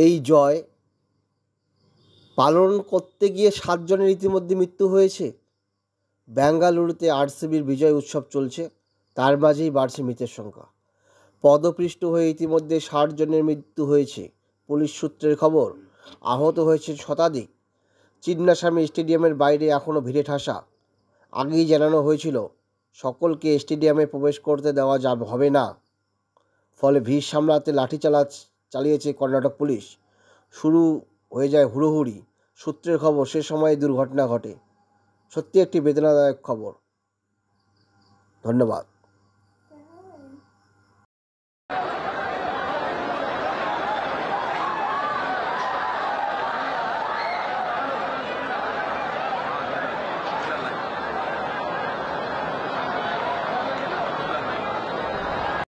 এই জয় পালন করতে গিয়ে 7 জনের ইতিমধ্যে মৃত্যু হয়েছে। বেঙ্গালুরুতে আরসিবির বিজয় উৎসব চলছে, তার মাঝেই বাড়ছে মৃতের সংখ্যা। পদপৃষ্ট হয়ে ইতিমধ্যে 60 জনের মৃত্যু হয়েছে। পুলিশ সূত্রের খবর, আহত হয়েছে শতাধিক। চিন্নাস্বামী স্টেডিয়ামের বাইরে এখনও ভিড়ে ঠাসা। আগেই জানানো হয়েছিল সকলকে স্টেডিয়ামে প্রবেশ করতে দেওয়া হবে না। ফলে ভিড় সামলাতে লাঠিচার্জ চালিয়েছে কর্ণাটক পুলিশ। শুরু হয়ে যায় হুড়োহুড়ি। সূত্রের খবর, সে সময় দুর্ঘটনা ঘটে। সত্যি একটি বেদনাদায়ক খবর। ধন্যবাদ।